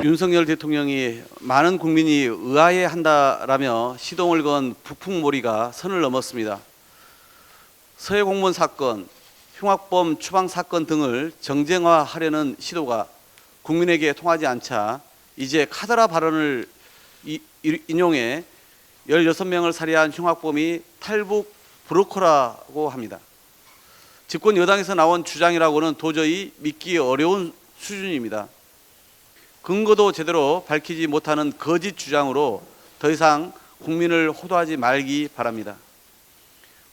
윤석열 대통령이 많은 국민이 의아해한다라며 시동을 건 북풍몰이가 선을 넘었습니다. 서해 공무원 사건, 흉악범 추방 사건 등을 정쟁화하려는 시도가 국민에게 통하지 않자 이제 카더라 발언을 인용해 16명을 살해한 흉악범이 탈북 브로커라고 합니다. 집권 여당에서 나온 주장이라고는 도저히 믿기 어려운 수준입니다. 근거도 제대로 밝히지 못하는 거짓 주장으로 더 이상 국민을 호도하지 말기 바랍니다.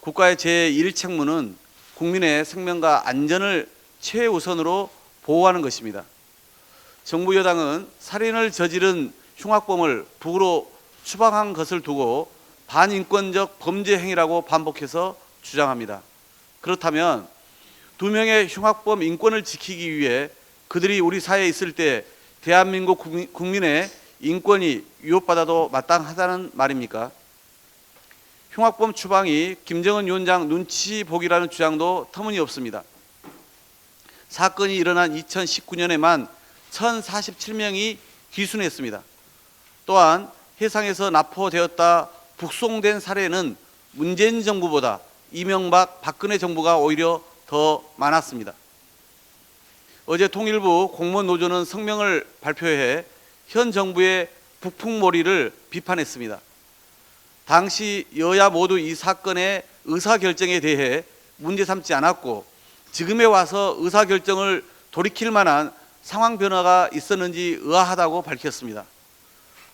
국가의 제1책무는 국민의 생명과 안전을 최우선으로 보호하는 것입니다. 정부 여당은 살인을 저지른 흉악범을 북으로 추방한 것을 두고 반인권적 범죄 행위라고 반복해서 주장합니다. 그렇다면 2명의 흉악범 인권을 지키기 위해 그들이 우리 사회에 있을 때 대한민국 국민의 인권이 위협받아도 마땅하다는 말입니까? 흉악범 추방이 김정은 위원장 눈치 보기라는 주장도 터무니없습니다. 사건이 일어난 2019년에만 1047명이 귀순했습니다. 또한 해상에서 납포되었다 북송된 사례는 문재인 정부보다 이명박, 박근혜 정부가 오히려 더 많았습니다. 어제 통일부 공무원 노조는 성명을 발표해 현 정부의 북풍몰이를 비판했습니다. 당시 여야 모두 이 사건의 의사결정에 대해 문제 삼지 않았고 지금에 와서 의사결정을 돌이킬 만한 상황 변화가 있었는지 의아하다고 밝혔습니다.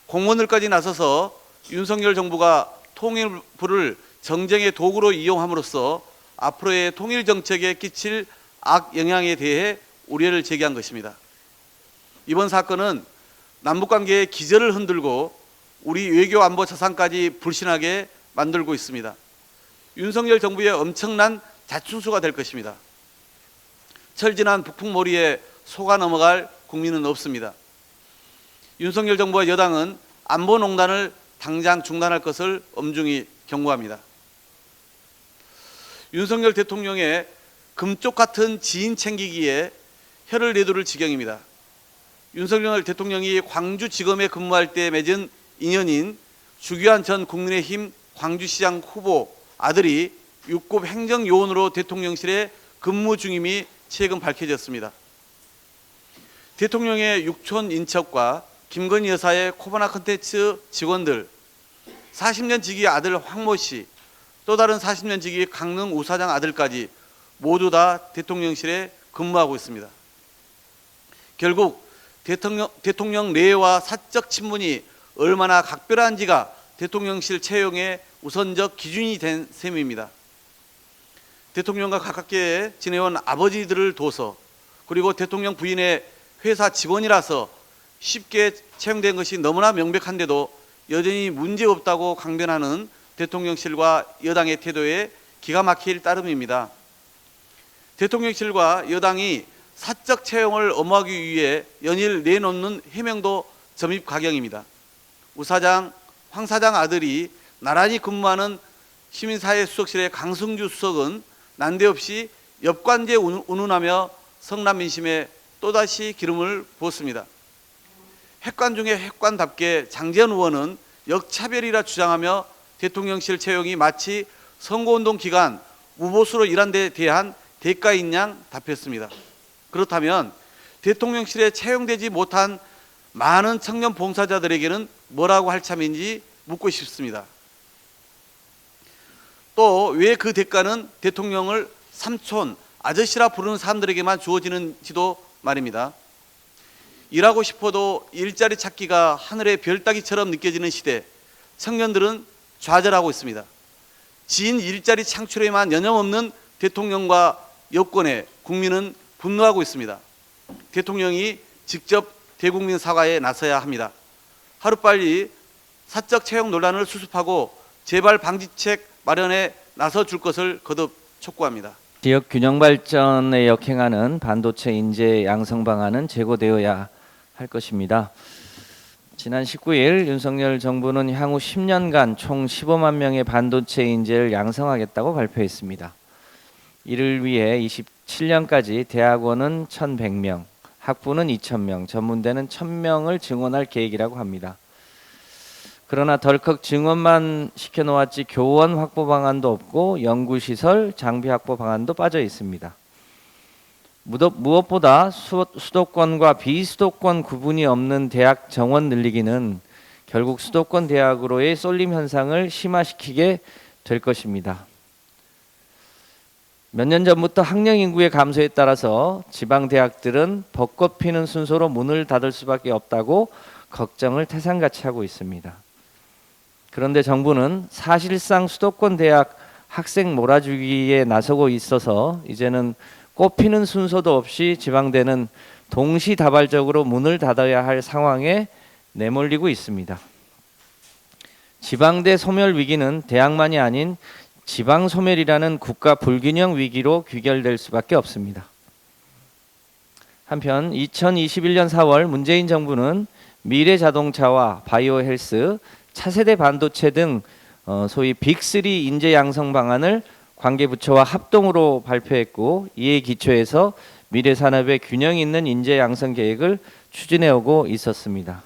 공무원들까지 나서서 윤석열 정부가 통일부를 정쟁의 도구로 이용함으로써 앞으로의 통일 정책에 끼칠 악영향에 대해 우려를 제기한 것입니다. 이번 사건은 남북관계의 기저를 흔들고 우리 외교 안보 자산까지 불신하게 만들고 있습니다. 윤석열 정부의 엄청난 자충수가 될 것입니다. 철진한 북풍몰이에 속아 넘어갈 국민은 없습니다. 윤석열 정부와 여당은 안보농단을 당장 중단할 것을 엄중히 경고합니다. 윤석열 대통령의 금쪽 같은 지인 챙기기에 혀를 내두를 지경입니다. 윤석열 대통령이 광주지검에 근무할 때 맺은 인연인 주기환 전 국민의힘 광주시장 후보 아들이 6급 행정요원으로 대통령실에 근무 중임이 최근 밝혀졌습니다. 대통령의 육촌 인척과 김건희 여사의 코바나 컨텐츠 직원들, 40년 지기 아들 황모 씨, 또 다른 40년 지기 강릉 우사장 아들까지 모두 다 대통령실에 근무하고 있습니다. 결국 대통령 내외와 사적 친분이 얼마나 각별한지가 대통령실 채용의 우선적 기준이 된 셈입니다. 대통령과 가깝게 지내온 아버지들을 둬서 그리고 대통령 부인의 회사 직원이라서 쉽게 채용된 것이 너무나 명백한데도 여전히 문제없다고 강변하는 대통령실과 여당의 태도에 기가 막힐 따름입니다. 대통령실과 여당이 사적 채용을 엄호하기 위해 연일 내놓는 해명도 점입가경입니다. 우 사장, 황 사장 아들이 나란히 근무하는 시민사회 수석실의 강승주 수석은 난데없이 엽관제 운운하며 성남 민심에 또다시 기름을 부었습니다. 핵관 중에 핵관답게 장재현 의원은 역차별이라 주장하며 대통령실 채용이 마치 선거운동 기간 우보수로 일한 데 대한 대가인 양 답했습니다. 그렇다면 대통령실에 채용되지 못한 많은 청년 봉사자들에게는 뭐라고 할 참인지 묻고 싶습니다. 또 왜 그 대가는 대통령을 삼촌, 아저씨라 부르는 사람들에게만 주어지는지도 말입니다. 일하고 싶어도 일자리 찾기가 하늘의 별 따기처럼 느껴지는 시대, 청년들은 좌절하고 있습니다. 지인 일자리 창출에만 여념없는 대통령과 여권에 국민은 분노하고 있습니다. 대통령이 직접 대국민 사과에 나서야 합니다. 하루빨리 사적 채용 논란을 수습하고 재발 방지책 마련에 나서 줄 것을 거듭 촉구합니다. 지역 균형 발전에 역행하는 반도체 인재 양성 방안은 제고되어야 할 것입니다. 지난 19일 윤석열 정부는 향후 10년간 총 15만 명의 반도체 인재를 양성하겠다고 발표했습니다. 이를 위해 2027년까지 대학원은 1,100명, 학부는 2,000명, 전문대는 1,000명을 증원할 계획이라고 합니다. 그러나 덜컥 증원만 시켜놓았지 교원 확보 방안도 없고 연구시설, 장비 확보 방안도 빠져 있습니다. 무엇보다 수도권과 비수도권 구분이 없는 대학 정원 늘리기는 결국 수도권 대학으로의 쏠림 현상을 심화시키게 될 것입니다. 몇 년 전부터 학령 인구의 감소에 따라서 지방 대학들은 벚꽃 피는 순서로 문을 닫을 수밖에 없다고 걱정을 태산같이 하고 있습니다. 그런데 정부는 사실상 수도권 대학 학생 몰아주기에 나서고 있어서 이제는 꽃 피는 순서도 없이 지방대는 동시다발적으로 문을 닫아야 할 상황에 내몰리고 있습니다. 지방대 소멸 위기는 대학만이 아닌 지방 소멸이라는 국가 불균형 위기로 귀결될 수밖에 없습니다. 한편 2021년 4월 문재인 정부는 미래자동차와 바이오헬스, 차세대 반도체 등 소위 빅3 인재 양성 방안을 관계부처와 합동으로 발표했고, 이에 기초해서 미래 산업의 균형 있는 인재 양성 계획을 추진해 오고 있었습니다.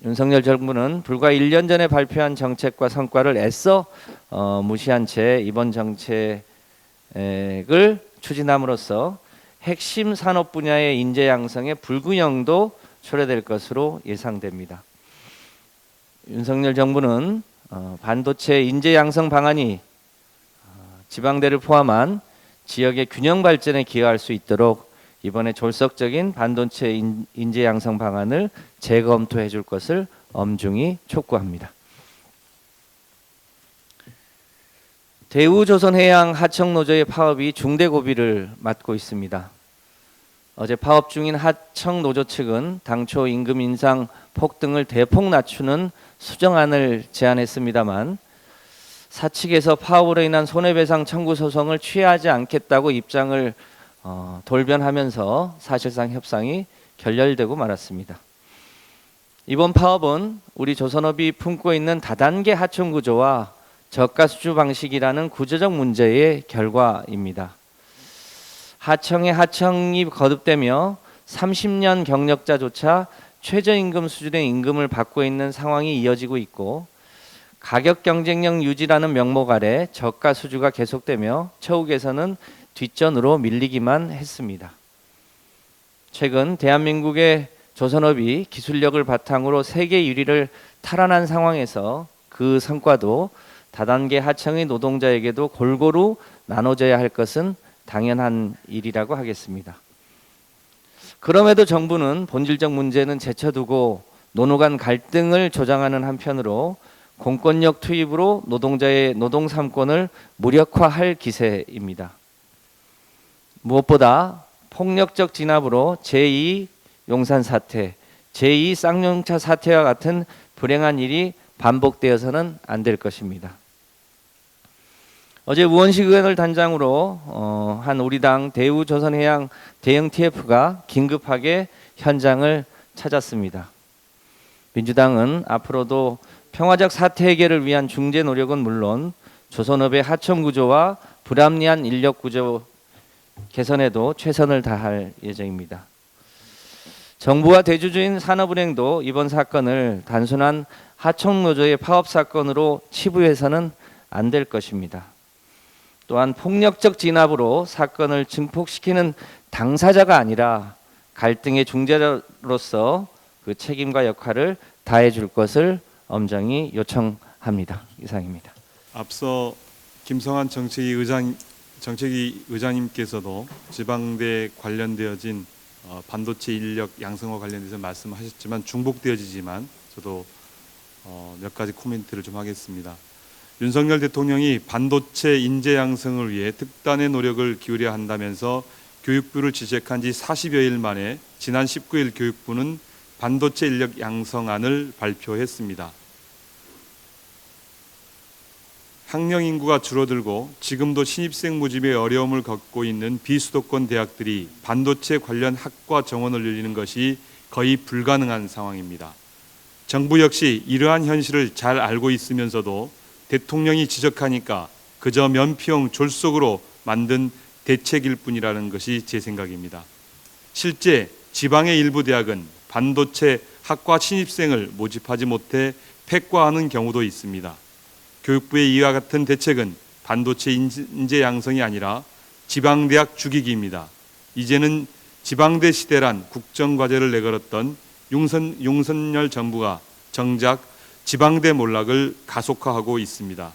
윤석열 정부는 불과 1년 전에 발표한 정책과 성과를 애써 무시한 채 이번 정책을 추진함으로써 핵심 산업 분야의 인재 양성의 불균형도 초래될 것으로 예상됩니다. 윤석열 정부는 반도체 인재 양성 방안이 지방대를 포함한 지역의 균형 발전에 기여할 수 있도록 이번에 졸속적인 반도체 인재 양성 방안을 재검토해 줄 것을 엄중히 촉구합니다. 대우조선해양 하청노조의 파업이 중대 고비를 맞고 있습니다. 어제 파업 중인 하청노조 측은 당초 임금 인상 폭등을 대폭 낮추는 수정안을 제안했습니다만 사측에서 파업으로 인한 손해배상 청구 소송을 취하지 않겠다고 입장을 돌변하면서 사실상 협상이 결렬되고 말았습니다. 이번 파업은 우리 조선업이 품고 있는 다단계 하청 구조와 저가 수주 방식이라는 구조적 문제의 결과입니다. 하청의 하청이 거듭되며 30년 경력자조차 최저임금 수준의 임금을 받고 있는 상황이 이어지고 있고, 가격 경쟁력 유지라는 명목 아래 저가 수주가 계속되며 처우개선은 뒷전으로 밀리기만 했습니다. 최근 대한민국의 조선업이 기술력을 바탕으로 세계 1위를 탈환한 상황에서 그 성과도 다단계 하청의 노동자에게도 골고루 나눠져야 할 것은 당연한 일이라고 하겠습니다. 그럼에도 정부는 본질적 문제는 제쳐두고 노노 간 갈등을 조장하는 한편으로 공권력 투입으로 노동자의 노동 3권을 무력화할 기세입니다. 무엇보다 폭력적 진압으로 제2 용산 사태, 제2 쌍용차 사태와 같은 불행한 일이 반복되어서는 안 될 것입니다. 어제 우원식 의원을 단장으로 한 우리 당 대우조선해양 대형 TF가 긴급하게 현장을 찾았습니다. 민주당은 앞으로도 평화적 사태 해결을 위한 중재 노력은 물론 조선업의 하청 구조와 불합리한 인력 구조 개선에도 최선을 다할 예정입니다. 정부와 대주주인 산업은행도 이번 사건을 단순한 하청 노조의 파업 사건으로 치부해서는 안 될 것입니다. 또한 폭력적 진압으로 사건을 증폭시키는 당사자가 아니라 갈등의 중재자로서 그 책임과 역할을 다해 줄 것을 엄정히 요청합니다. 이상입니다. 앞서 김성한 정책위 의장님께서도 지방대 관련되어진 반도체 인력 양성과 관련해서 말씀하셨지만 중복되어지지만 저도 몇 가지 코멘트를 좀 하겠습니다. 윤석열 대통령이 반도체 인재 양성을 위해 특단의 노력을 기울여야 한다면서 교육부를 지적한 지 40여일 만에 지난 19일 교육부는 반도체 인력 양성안을 발표했습니다. 학령 인구가 줄어들고 지금도 신입생 모집에 어려움을 겪고 있는 비수도권 대학들이 반도체 관련 학과 정원을 열리는 것이 거의 불가능한 상황입니다. 정부 역시 이러한 현실을 잘 알고 있으면서도 대통령이 지적하니까 그저 면피용 졸속으로 만든 대책일 뿐이라는 것이 제 생각입니다. 실제 지방의 일부 대학은 반도체 학과 신입생을 모집하지 못해 폐과하는 경우도 있습니다. 교육부의 이와 같은 대책은 반도체 인재 양성이 아니라 지방대학 죽이기입니다. 이제는 지방대 시대란 국정과제를 내걸었던 윤석열 정부가 정작 지방대 몰락을 가속화하고 있습니다.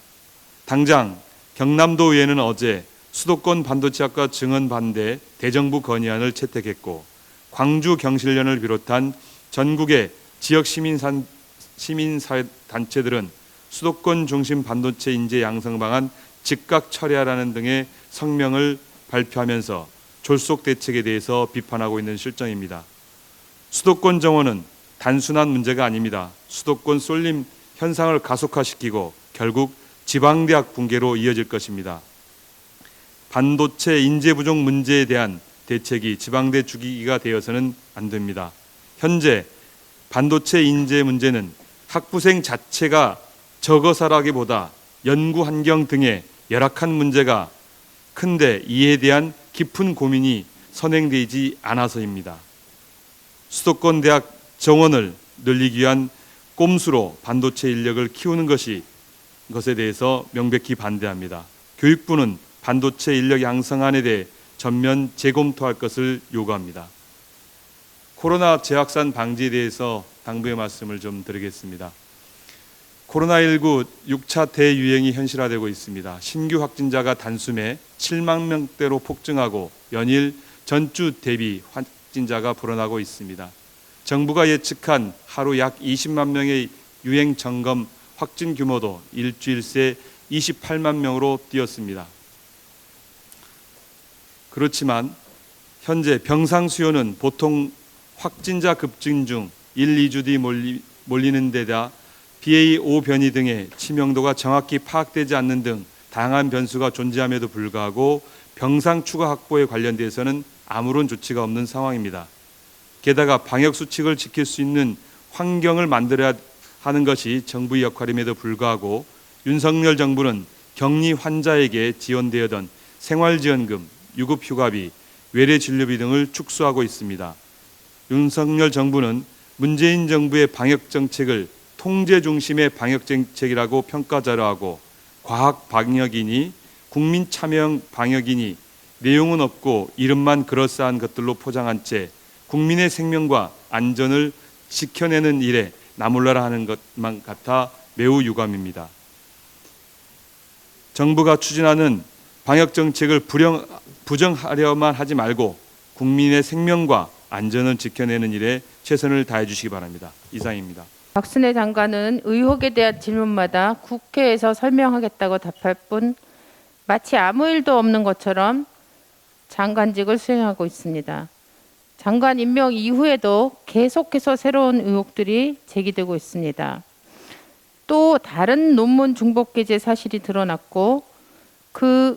당장 경남도의회는 어제 수도권 반도체학과 증원 반대 대정부 건의안을 채택했고, 광주 경실련을 비롯한 전국의 지역 시민사회 단체들은 수도권 중심 반도체 인재 양성 방안 즉각 철회하라는 등의 성명을 발표하면서 졸속 대책에 대해서 비판하고 있는 실정입니다. 수도권 정원은 단순한 문제가 아닙니다. 수도권 쏠림 현상을 가속화시키고 결국 지방대학 붕괴로 이어질 것입니다. 반도체 인재 부족 문제에 대한 대책이 지방대 죽이기가 되어서는 안 됩니다. 현재 반도체 인재 문제는 학부생 자체가 적어서라기보다 연구 환경 등의 열악한 문제가 큰데 이에 대한 깊은 고민이 선행되지 않아서입니다. 수도권 대학 정원을 늘리기 위한 꼼수로 반도체 인력을 키우는 것에 대해서 명백히 반대합니다. 교육부는 반도체 인력 양성안에 대해 전면 재검토할 것을 요구합니다. 코로나 재확산 방지에 대해서 당부의 말씀을 좀 드리겠습니다. 코로나19 6차 대유행이 현실화되고 있습니다. 신규 확진자가 단숨에 7만 명대로 폭증하고 연일 전주 대비 확진자가 불어나고 있습니다. 정부가 예측한 하루 약 20만 명의 유행 점검 확진 규모도 일주일 새 28만 명으로 뛰었습니다. 그렇지만 현재 병상 수요는 보통 확진자 급증 중 1, 2주 뒤 몰리는 데다 BA.5 변이 등의 치명도가 정확히 파악되지 않는 등 다양한 변수가 존재함에도 불구하고 병상 추가 확보에 관련돼서는 아무런 조치가 없는 상황입니다. 게다가 방역 수칙을 지킬 수 있는 환경을 만들어야 하는 것이 정부의 역할임에도 불구하고 윤석열 정부는 격리 환자에게 지원되었던 생활지원금, 유급휴가비, 외래진료비 등을 축소하고 있습니다. 윤석열 정부는 문재인 정부의 방역정책을 통제 중심의 방역정책이라고 평가자료하고 과학 방역이니 국민 참여형 방역이니 내용은 없고 이름만 그럴싸한 것들로 포장한 채 국민의 생명과 안전을 지켜내는 일에 나몰라라 하는 것만 같아 매우 유감입니다. 정부가 추진하는 방역정책을 부정하려만 하지 말고 국민의 생명과 안전을 지켜내는 일에 최선을 다해 주시기 바랍니다. 이상입니다. 박순애 장관은 의혹에 대한 질문마다 국회에서 설명하겠다고 답할 뿐 마치 아무 일도 없는 것처럼 장관직을 수행하고 있습니다. 장관 임명 이후에도 계속해서 새로운 의혹들이 제기되고 있습니다. 또 다른 논문 중복 게재 사실이 드러났고 그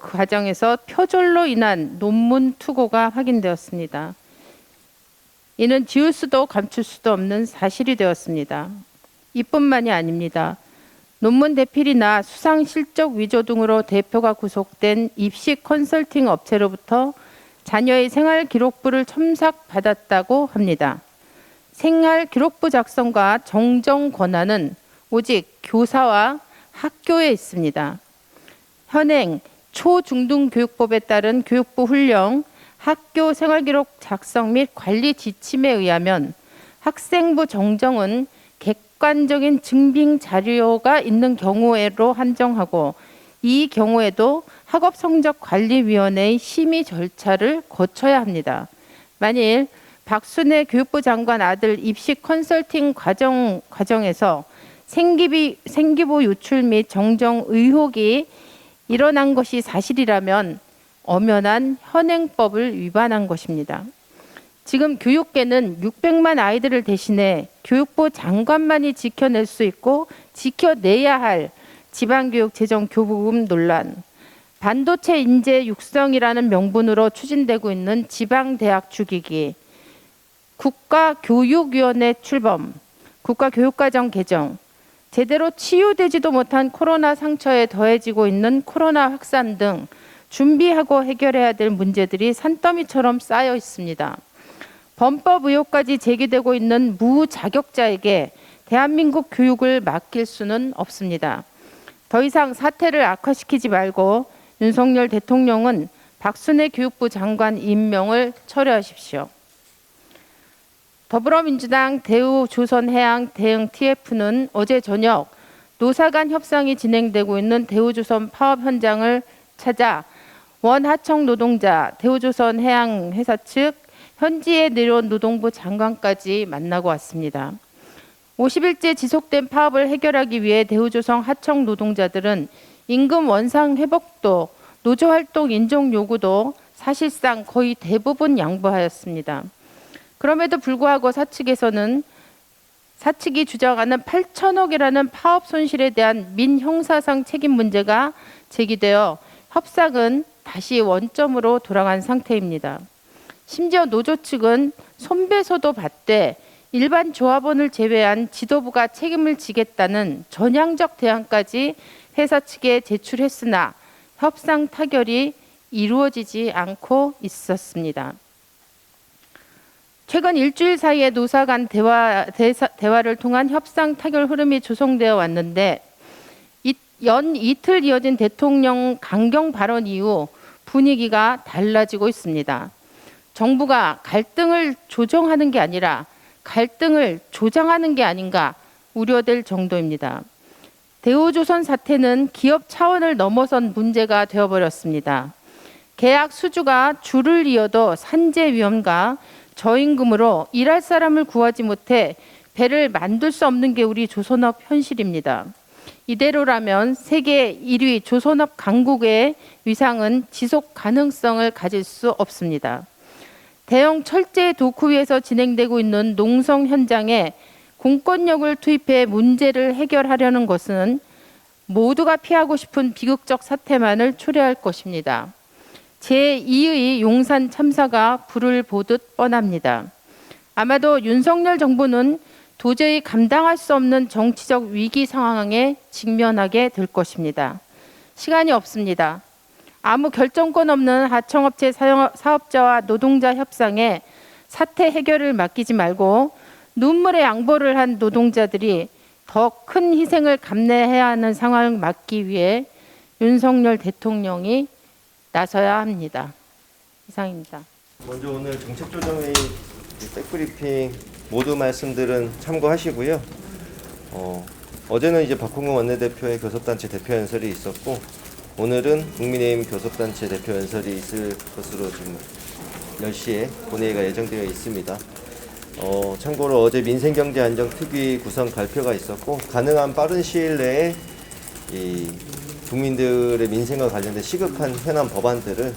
과정에서 표절로 인한 논문 투고가 확인되었습니다. 이는 지울 수도 감출 수도 없는 사실이 되었습니다. 이뿐만이 아닙니다. 논문 대필이나 수상 실적 위조 등으로 대표가 구속된 입시 컨설팅 업체로부터 자녀의 생활 기록부를 첨삭받았다고 합니다. 생활 기록부 작성과 정정 권한은 오직 교사와 학교에 있습니다. 현행 초중등교육법에 따른 교육부 훈령 학교 생활기록 작성 및 관리 지침에 의하면 학생부 정정은 객관적인 증빙 자료가 있는 경우로 한정하고 이 경우에도 학업성적관리위원회의 심의 절차를 거쳐야 합니다. 만일 박순애 교육부 장관 아들 입시 컨설팅 과정에서 생기부 유출 및 정정 의혹이 일어난 것이 사실이라면 엄연한 현행법을 위반한 것입니다. 지금 교육계는 600만 아이들을 대신해 교육부 장관만이 지켜낼 수 있고 지켜내야 할 지방교육 재정 교부금 논란, 반도체 인재 육성이라는 명분으로 추진되고 있는 지방대학 죽이기, 국가교육위원회 출범, 국가교육과정 개정, 제대로 치유되지도 못한 코로나 상처에 더해지고 있는 코로나 확산 등 준비하고 해결해야 될 문제들이 산더미처럼 쌓여 있습니다. 범법 의혹까지 제기되고 있는 무자격자에게 대한민국 교육을 맡길 수는 없습니다. 더 이상 사태를 악화시키지 말고 윤석열 대통령은 박순애 교육부 장관 임명을 철회하십시오. 더불어민주당 대우조선해양 대응 TF는 어제 저녁 노사 간 협상이 진행되고 있는 대우조선 파업 현장을 찾아 원하청 노동자, 대우조선해양회사 측, 현지에 내려온 노동부 장관까지 만나고 왔습니다. 50일째 지속된 파업을 해결하기 위해 대우조선 하청 노동자들은 임금 원상 회복도 노조활동 인정 요구도 사실상 거의 대부분 양보하였습니다. 그럼에도 불구하고 사측이 주장하는 8천억이라는 파업 손실에 대한 민형사상 책임 문제가 제기되어 협상은 다시 원점으로 돌아간 상태입니다. 심지어 노조 측은 손배소도 받되 일반 조합원을 제외한 지도부가 책임을 지겠다는 전향적 대안까지 회사 측에 제출했으나 협상 타결이 이루어지지 않고 있었습니다. 최근 일주일 사이에 노사 간 대화를 통한 협상 타결 흐름이 조성되어 왔는데 연 이틀 이어진 대통령 강경 발언 이후 분위기가 달라지고 있습니다. 정부가 갈등을 조정하는 게 아니라 갈등을 조장하는 게 아닌가 우려될 정도입니다. 대우조선 사태는 기업 차원을 넘어선 문제가 되어버렸습니다. 계약 수주가 줄을 이어도 산재 위험과 저임금으로 일할 사람을 구하지 못해 배를 만들 수 없는 게 우리 조선업 현실입니다. 이대로라면 세계 1위 조선업 강국의 위상은 지속 가능성을 가질 수 없습니다. 대형 철제 도쿠위에서 진행되고 있는 농성 현장에 공권력을 투입해 문제를 해결하려는 것은 모두가 피하고 싶은 비극적 사태만을 초래할 것입니다. 제2의 용산 참사가 불을 보듯 뻔합니다. 아마도 윤석열 정부는 도저히 감당할 수 없는 정치적 위기 상황에 직면하게 될 것입니다. 시간이 없습니다. 아무 결정권 없는 하청업체 사업자와 노동자 협상에 사태 해결을 맡기지 말고 눈물의 양보를 한 노동자들이 더 큰 희생을 감내해야 하는 상황을 막기 위해 윤석열 대통령이 나서야 합니다. 이상입니다. 먼저 오늘 정책조정회의 백브리핑 모두 말씀들은 참고하시고요. 어제는 이제 박홍근 원내대표의 교섭단체 대표 연설이 있었고 오늘은 국민의힘 교섭단체 대표 연설이 있을 것으로 지금 10시에 본회의가 예정되어 있습니다. 참고로 어제 민생경제안정특위 구성 발표가 있었고 가능한 빠른 시일 내에 이 국민들의 민생과 관련된 시급한 현안 법안들을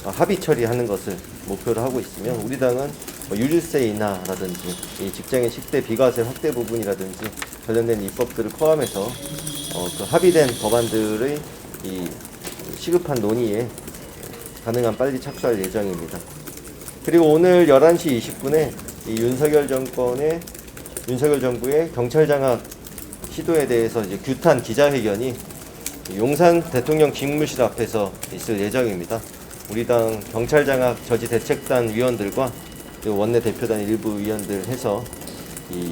합의 처리하는 것을 목표로 하고 있으며 우리 당은 유류세 인하라든지 이 직장인 10대 비과세 확대 부분이라든지 관련된 입법들을 포함해서 그 합의된 법안들의 이 시급한 논의에 가능한 빨리 착수할 예정입니다. 그리고 오늘 11시 20분에 이 윤석열 정부의 경찰 장악 시도에 대해서 이제 규탄 기자회견이 용산 대통령 집무실 앞에서 있을 예정입니다. 우리 당 경찰 장악 저지 대책단 위원들과 원내 대표단 일부 위원들 해서 이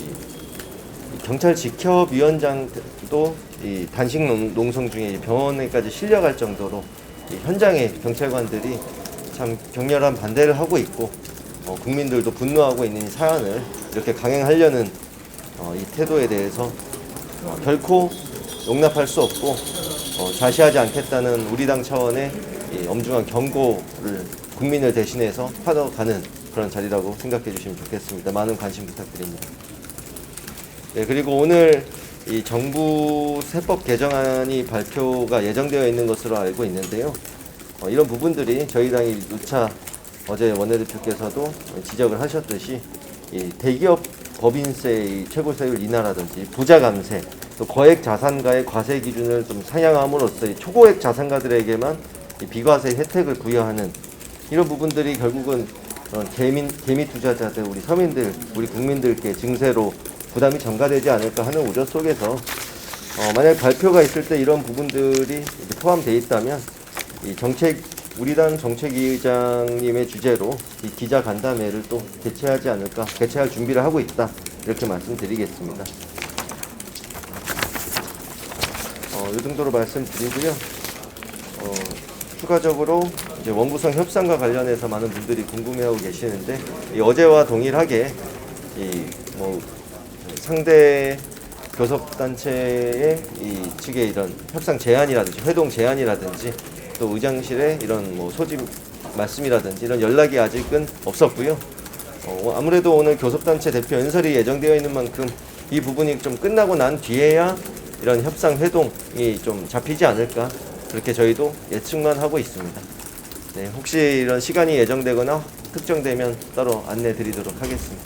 경찰 직협위원장도 이 단식 농성 중에 병원에까지 실려갈 정도로 이 현장에 경찰관들이 참 격렬한 반대를 하고 있고 국민들도 분노하고 있는 이 사안을 이렇게 강행하려는 이 태도에 대해서 결코 용납할 수 없고 좌시하지 않겠다는 우리 당 차원의 이 엄중한 경고를 국민을 대신해서 하러가는 그런 자리라고 생각해 주시면 좋겠습니다. 많은 관심 부탁드립니다. 네, 그리고 오늘 이 정부 세법 개정안이 발표가 예정되어 있는 것으로 알고 있는데요. 이런 부분들이 저희 당이 누차 어제 원내대표께서도 지적을 하셨듯이 이 대기업 법인세 최고세율 인하라든지 부자 감세 또 거액 자산가의 과세 기준을 좀 상향함으로써 이 초고액 자산가들에게만 이 비과세 혜택을 부여하는 이런 부분들이 결국은 개미 투자자들 우리 서민들 우리 국민들께 증세로 부담이 전가되지 않을까 하는 우려 속에서 만약 발표가 있을 때 이런 부분들이 포함되어 있다면 이 정책 우리 당 정책위의장님의 주재로 이 기자 간담회를 또 개최할 준비를 하고 있다. 이렇게 말씀드리겠습니다. 이 정도로 말씀드리고요. 추가적으로 이제 원구성 협상과 관련해서 많은 분들이 궁금해하고 계시는데 어제와 동일하게 상대 교섭단체의 이 측의 이런 협상 제안이라든지 회동 제안이라든지 또 의장실의 이런 소집 말씀이라든지 이런 연락이 아직은 없었고요. 아무래도 오늘 교섭단체 대표 연설이 예정되어 있는 만큼 이 부분이 좀 끝나고 난 뒤에야 이런 협상 회동이 좀 잡히지 않을까 그렇게 저희도 예측만 하고 있습니다. 네, 혹시 이런 시간이 예정되거나 특정되면 따로 안내 드리도록 하겠습니다.